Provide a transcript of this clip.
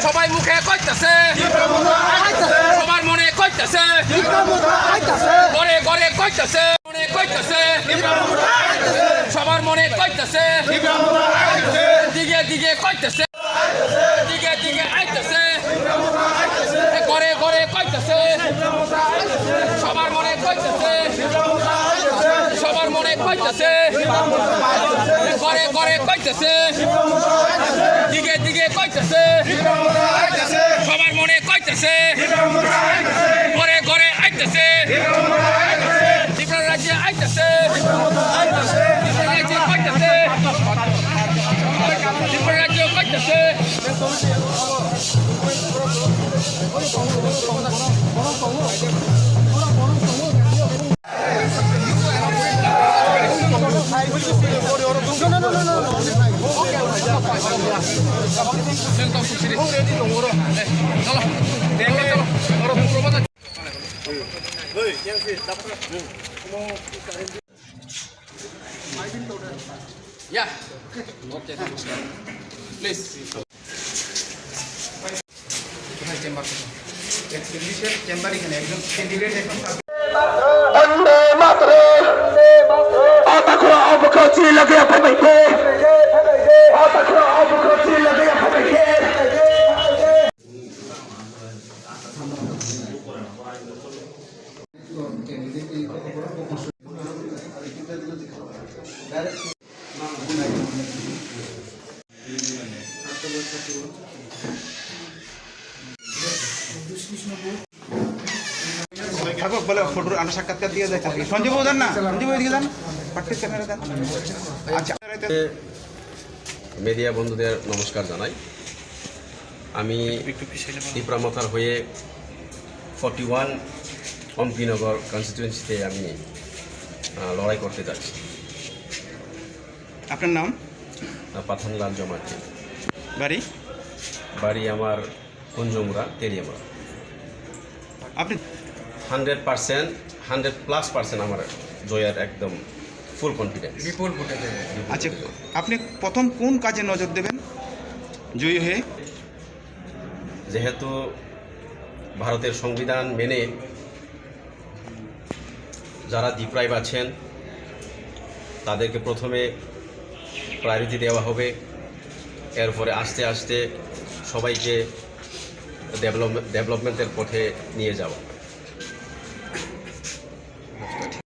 সবাই মুখে কইতাছে, সবার মনে কইতাছে, ঘরে ঘরে কইতাছে, মনে কইতাছে, সবার মনে কইতাছে, দিকে দিকে কইতাছে, দিকে দিকে আইতাছে, ঘরে ঘরে কইতাছে, সবার মনে কইতাছে, সবার মনে কইতাছে, ঘরে ঘরে কইতাছে, দিকে দিকে কইতাছে, সবার মনে কইতাছে, ঘরে ঘরে আইতাছে, ত্রিপুরা রাজ্যে আইতাছে, ত্রিপুরা রাজ্যে কইতাছে, ত্রিপুরা রাজ্যে কইতাছে। Yeah. Okay. Please. চেম্বার এখানে একজন ক্যান্ডিডেট এখন বন্দে মাতরম আতাকরা অবকাশি লাগে ফেমাইতে আতাকরা অবকাশি লাগে ফেমাইতে থাকুক বলে ফটোর আমরা সাক্ষাৎকার দিয়ে দেখ সঞ্জয় বাবু দেন না সঞ্জয় বাবু দিকে দেন প্র্যাকটিস ক্যামেরা দেন। আচ্ছা, মিডিয়া বন্ধুদের নমস্কার জানাই। আমি ত্রিপুরা মাথার হয়ে 41 অম্পিনগর কনস্টিটুয়েন্সিতে আমি লড়াই করতে যাচ্ছি। আপনার নাম? পাঠানলাল জমাটি। বাড়ি? বাড়ি আমার কুঞ্জমুড়া, তেরিয়ামুড়া। আপনি 100% আমার জয়ের একদম ফুল কনফিডেন্স। বিপুল ভোটে দেবেন। আচ্ছা, আপনি প্রথম কোন কাজে নজর দেবেন জয়ী হয়ে? যেহেতু ভারতের সংবিধান মেনে যারা ডিপ্রাইভ আছেন তাদেরকে প্রথমে প্রায়োরিটি দেওয়া হবে, এরপরে আস্তে আস্তে সবাইকে ডেভেলপমেন্টের পথে নিয়ে যাওয়া।